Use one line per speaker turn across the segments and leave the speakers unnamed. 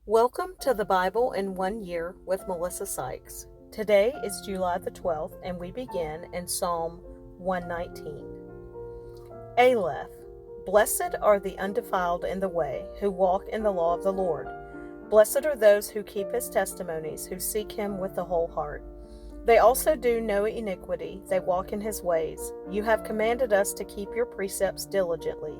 Welcome to the Bible in 1 Year with Melissa Sykes. Today is July the 12th, and we begin in Psalm 119. Aleph. Blessed are the undefiled in the way, who walk in the law of the Lord. Blessed are those who keep his testimonies, who seek him with the whole heart. They also do no iniquity, they walk in his ways. You have commanded us to keep your precepts diligently.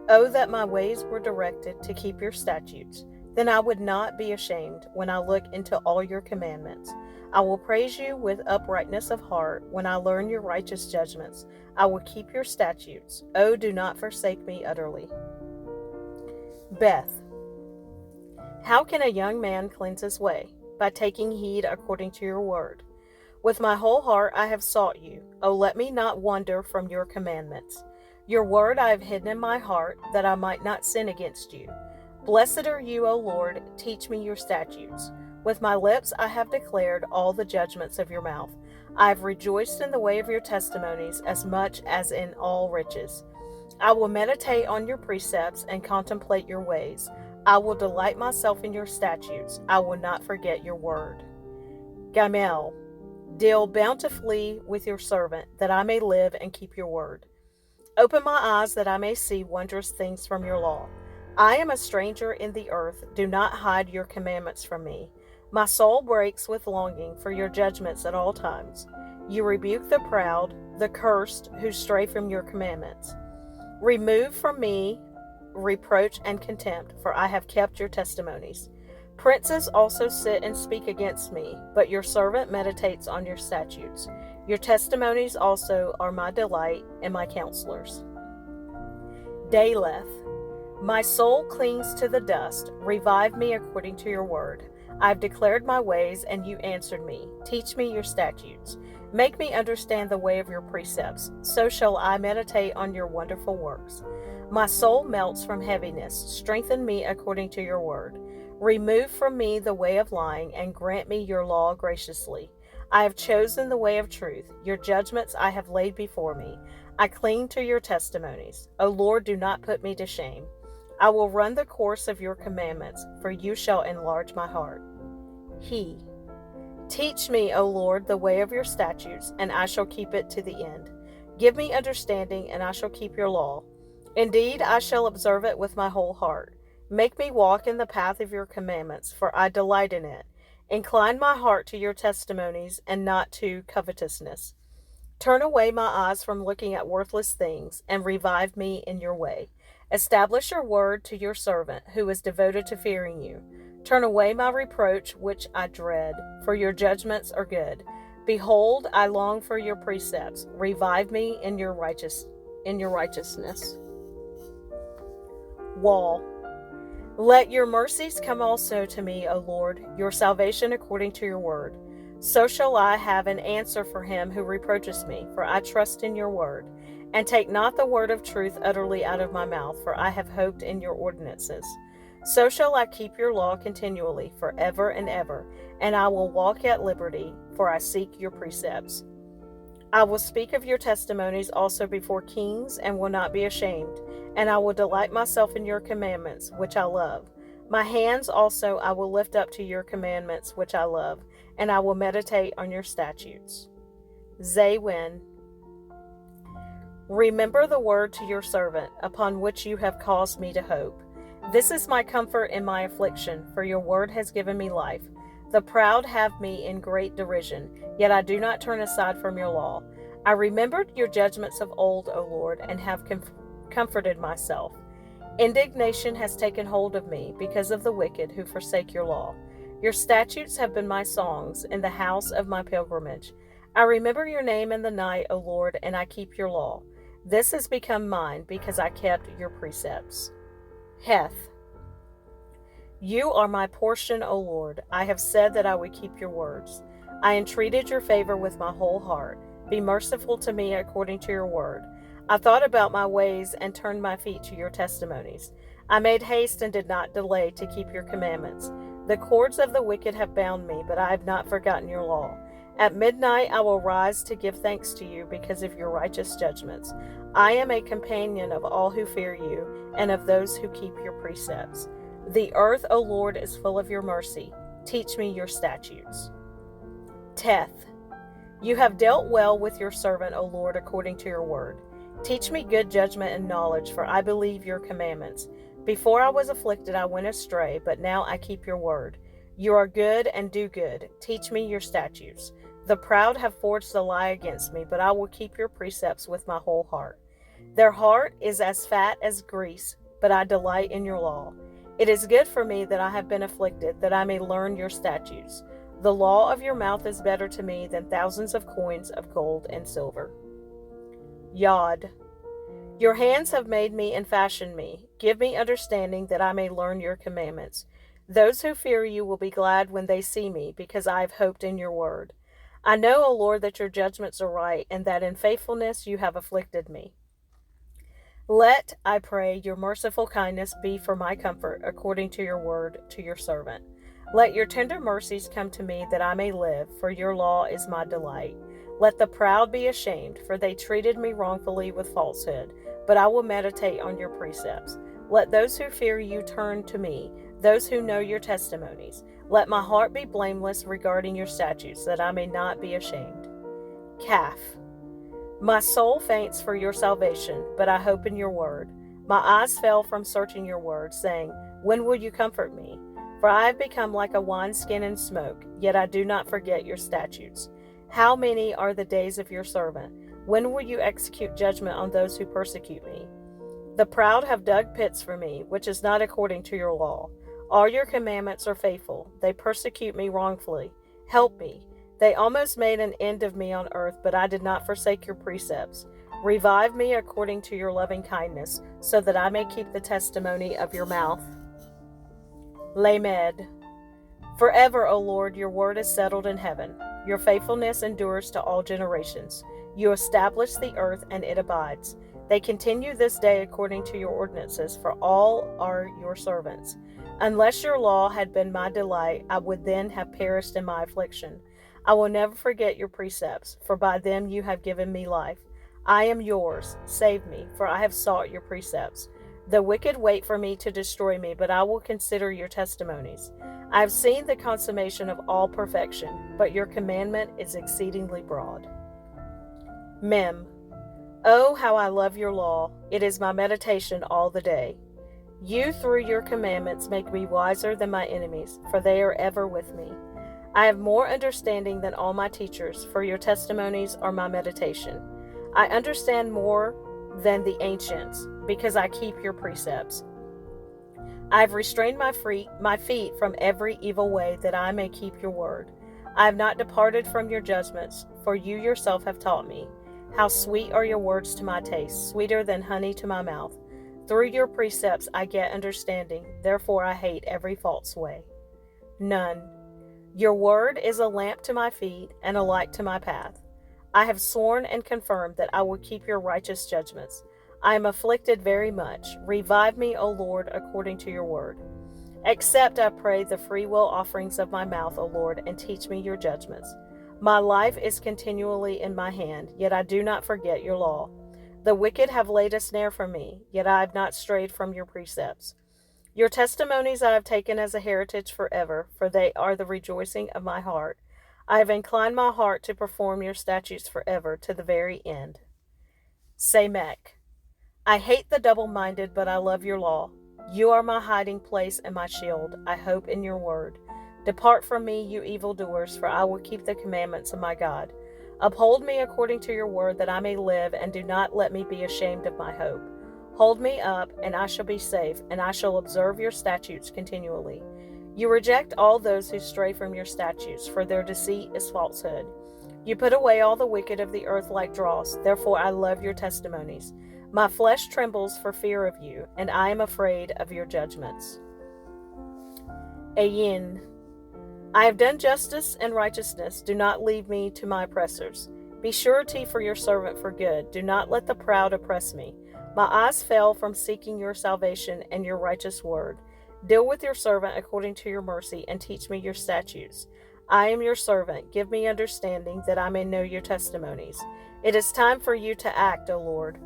Oh, that my ways were directed to keep your statutes. Then I would not be ashamed when I look into all your commandments. I will praise you with uprightness of heart when I learn your righteous judgments. I will keep your statutes. Oh, do not forsake me utterly. Beth. How can a young man cleanse his way? By taking heed according to your word. With my whole heart I have sought you. Oh, let me not wander from your commandments. Your word I have hidden in my heart, that I might not sin against you. Blessed are you, O Lord, teach me your statutes. With my lips I have declared all the judgments of your mouth. I have rejoiced in the way of your testimonies as much as in all riches. I will meditate on your precepts and contemplate your ways. I will delight myself in your statutes. I will not forget your word. Gamel. Deal bountifully with your servant, that I may live and keep your word. Open my eyes that I may see wondrous things from your law. I am a stranger in the earth. Do not hide your commandments from me. My soul breaks with longing for your judgments at all times. You rebuke the proud, the cursed, who stray from your commandments. Remove from me reproach and contempt, for I have kept your testimonies. Princes also sit and speak against me, but your servant meditates on your statutes. Your testimonies also are my delight and my counselors. Daleth. My soul clings to the dust. Revive me according to your word. I have declared my ways, and you answered me. Teach me your statutes. Make me understand the way of your precepts. So shall I meditate on your wonderful works. My soul melts from heaviness. Strengthen me according to your word. Remove from me the way of lying, and grant me your law graciously. I have chosen the way of truth. Your judgments I have laid before me. I cling to your testimonies. O Lord, do not put me to shame. I will run the course of your commandments, for you shall enlarge my heart. He. Teach me, O Lord, the way of your statutes, and I shall keep it to the end. Give me understanding, and I shall keep your law. Indeed, I shall observe it with my whole heart. Make me walk in the path of your commandments, for I delight in it. Incline my heart to your testimonies, and not to covetousness. Turn away my eyes from looking at worthless things, and revive me in your way. Establish your word to your servant, who is devoted to fearing you. Turn away my reproach, which I dread, for your judgments are good. Behold, I long for your precepts. Revive me in your righteousness. Wall. Let your mercies come also to me, O Lord, your salvation according to your word. So shall I have an answer for him who reproaches me, for I trust in your word. And take not the word of truth utterly out of my mouth, for I have hoped in your ordinances. So shall I keep your law continually, forever and ever, and I will walk at liberty, for I seek your precepts. I will speak of your testimonies also before kings, and will not be ashamed, and I will delight myself in your commandments, which I love. My hands also I will lift up to your commandments, which I love, and I will meditate on your statutes. Zawin. Remember the word to your servant, upon which you have caused me to hope. This is my comfort in my affliction, for your word has given me life. The proud have me in great derision, yet I do not turn aside from your law. I remembered your judgments of old, O Lord, and have comforted myself. Indignation has taken hold of me because of the wicked who forsake your law. Your statutes have been my songs in the house of my pilgrimage. I remember your name in the night, O Lord, and I keep your law. This has become mine because I kept your precepts. Heth. You are my portion, O Lord. I have said that I would keep your words. I entreated your favor with my whole heart. Be merciful to me according to your word. I thought about my ways and turned my feet to your testimonies. I made haste and did not delay to keep your commandments. The cords of the wicked have bound me, but I have not forgotten your law. At midnight I will rise to give thanks to you because of your righteous judgments. I am a companion of all who fear you and of those who keep your precepts. The earth, O Lord, is full of your mercy. Teach me your statutes. Teth. You have dealt well with your servant, O Lord, according to your word. Teach me good judgment and knowledge, for I believe your commandments. Before I was afflicted, I went astray, but now I keep your word. You are good and do good. Teach me your statutes. The proud have forged a lie against me, but I will keep your precepts with my whole heart. Their heart is as fat as grease, but I delight in your law. It is good for me that I have been afflicted, that I may learn your statutes. The law of your mouth is better to me than thousands of coins of gold and silver. Yod. Your hands have made me and fashioned me. Give me understanding that I may learn your commandments. Those who fear you will be glad when they see me, because I have hoped in your word. I know, O Lord, that your judgments are right, and that in faithfulness you have afflicted me. Let, I pray, your merciful kindness be for my comfort, according to your word to your servant. Let your tender mercies come to me, that I may live, for your law is my delight. Let the proud be ashamed, for they treated me wrongfully with falsehood, but I will meditate on your precepts. Let those who fear you turn to me, those who know your testimonies. Let my heart be blameless regarding your statutes, that I may not be ashamed. Kaf. My soul faints for your salvation, but I hope in your word. My eyes fell from searching your word, saying, when will you comfort me? For I have become like a wineskin in smoke, yet I do not forget your statutes. How many are the days of your servant? When will you execute judgment on those who persecute me? The proud have dug pits for me, which is not according to your law. All your commandments are faithful. They persecute me wrongfully. Help me. They almost made an end of me on earth, but I did not forsake your precepts. Revive me according to your loving kindness, so that I may keep the testimony of your mouth. Lamed. Forever, O Lord, your word is settled in heaven. Your faithfulness endures to all generations. You establish the earth, and it abides. They continue this day according to your ordinances, for all are your servants. Unless your law had been my delight, I would then have perished in my affliction. I will never forget your precepts, for by them you have given me life. I am yours. Save me, for I have sought your precepts. The wicked wait for me to destroy me, but I will consider your testimonies. I have seen the consummation of all perfection, but your commandment is exceedingly broad. Mem. Oh, how I love your law. It is my meditation all the day. You, through your commandments, make me wiser than my enemies, for they are ever with me. I have more understanding than all my teachers, for your testimonies are my meditation. I understand more than the ancients, because I keep your precepts. I have restrained my feet from every evil way, that I may keep your word. I have not departed from your judgments, for you yourself have taught me. How sweet are your words to my taste, sweeter than honey to my mouth. Through your precepts I get understanding, therefore I hate every false way. None. Your word is a lamp to my feet and a light to my path. I have sworn and confirmed that I will keep your righteous judgments. I am afflicted very much. Revive me, O Lord, according to your word. Accept, I pray, the freewill offerings of my mouth, O Lord, and teach me your judgments. My life is continually in my hand, yet I do not forget your law. The wicked have laid a snare for me, yet I have not strayed from your precepts. Your testimonies I have taken as a heritage forever, for they are the rejoicing of my heart. I have inclined my heart to perform your statutes forever, to the very end. Samek. I hate the double-minded, but I love your law. You are my hiding place and my shield. I hope in your word. Depart from me, you evildoers, for I will keep the commandments of my God. Uphold me according to your word, that I may live, and do not let me be ashamed of my hope. Hold me up, and I shall be safe, and I shall observe your statutes continually. You reject all those who stray from your statutes, for their deceit is falsehood. You put away all the wicked of the earth like dross, therefore I love your testimonies. My flesh trembles for fear of you, and I am afraid of your judgments. Ayin. I have done justice and righteousness. Do not leave me to my oppressors. Be surety for your servant for good. Do not let the proud oppress me. My eyes fell from seeking your salvation and your righteous word. Deal with your servant according to your mercy, and teach me your statutes. I am your servant. Give me understanding, that I may know your testimonies. It is time for you to act, O Lord,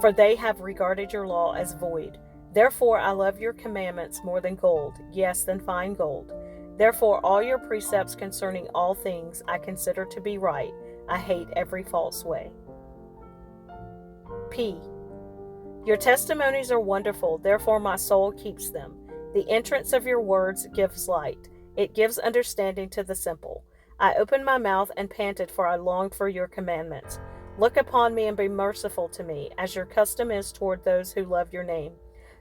for they have regarded your law as void. Therefore I love your commandments more than gold, yes, than fine gold. Therefore all your precepts concerning all things I consider to be right. I hate every false way. P. Your testimonies are wonderful, therefore my soul keeps them. The entrance of your words gives light. It gives understanding to the simple. I opened my mouth and panted, for I longed for your commandments. Look upon me and be merciful to me, as your custom is toward those who love your name.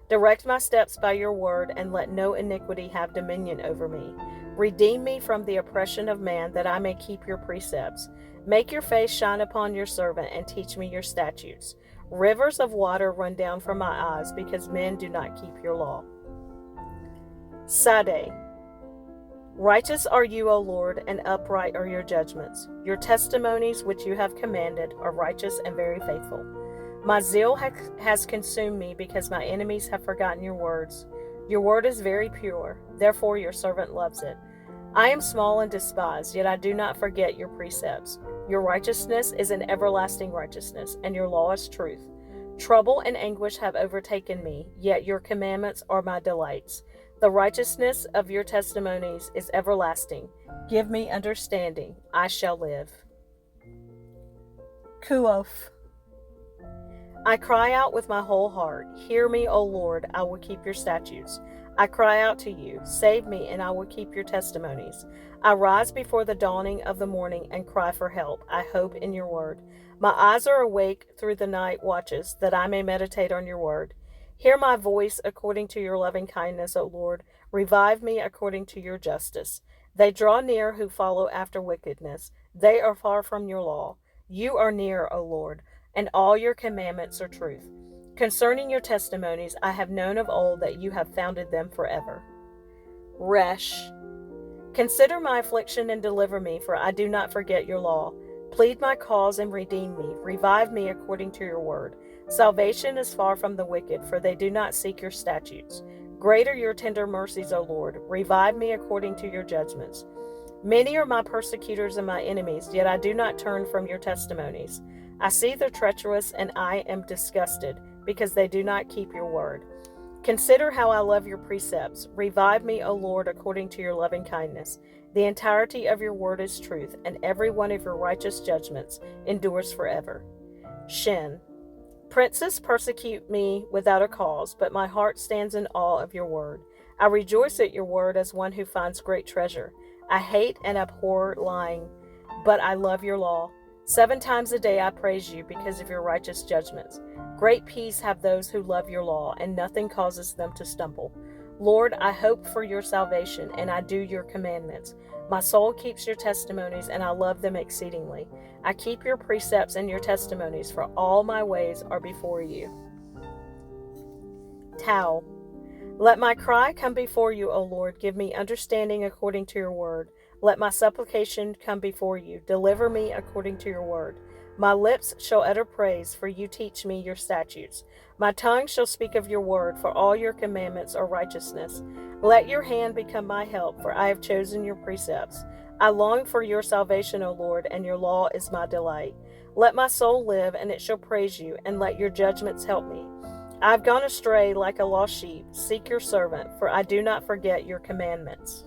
Direct my steps by your word, and let no iniquity have dominion over me. Redeem me from the oppression of man, that I may keep your precepts. Make your face shine upon your servant, and teach me your statutes. Rivers of water run down from my eyes, because men do not keep your law. Sade. Righteous are you, O Lord, and upright are your judgments. Your testimonies which you have commanded are righteous and very faithful. My zeal has consumed me, because my enemies have forgotten your words. Your word is very pure, therefore your servant loves it. I am small and despised, yet I do not forget your precepts. Your righteousness is an everlasting righteousness, and your law is truth. Trouble and anguish have overtaken me, yet your commandments are my delights. The righteousness of your testimonies is everlasting. Give me understanding, I shall live. Kuof. I cry out with my whole heart. Hear me, O Lord, I will keep your statutes. I cry out to you, save me, and I will keep your testimonies. I rise before the dawning of the morning and cry for help. I hope in your word. My eyes are awake through the night watches, that I may meditate on your word. Hear my voice according to your loving kindness, O Lord. Revive me according to your justice. They draw near who follow after wickedness. They are far from your law. You are near, O Lord, and all your commandments are truth. Concerning your testimonies, I have known of old that you have founded them forever. Resh. Consider my affliction and deliver me, for I do not forget your law. Plead my cause and redeem me. Revive me according to your word. Salvation is far from the wicked, for they do not seek your statutes. Great are your tender mercies, O Lord. Revive me according to your judgments. Many are my persecutors and my enemies, yet I do not turn from your testimonies. I see the treacherous, and I am disgusted, because they do not keep your word. Consider how I love your precepts. Revive me, O Lord, according to your loving kindness. The entirety of your word is truth, and every one of your righteous judgments endures forever. Shin. Princes persecute me without a cause, but my heart stands in awe of your word. I rejoice at your word as one who finds great treasure. I hate and abhor lying, but I love your law. 7 times a day I praise you because of your righteous judgments. Great peace have those who love your law, and nothing causes them to stumble. Lord, I hope for your salvation, and I do your commandments. My soul keeps your testimonies, and I love them exceedingly. I keep your precepts and your testimonies, for all my ways are before you. Tau. Let my cry come before you, O Lord. Give me understanding according to your word. Let my supplication come before you. Deliver me according to your word. My lips shall utter praise, for you teach me your statutes. My tongue shall speak of your word, for all your commandments are righteousness. Let your hand become my help, for I have chosen your precepts. I long for your salvation, O Lord, and your law is my delight. Let my soul live, and it shall praise you, and let your judgments help me. I have gone astray like a lost sheep. Seek your servant, for I do not forget your commandments.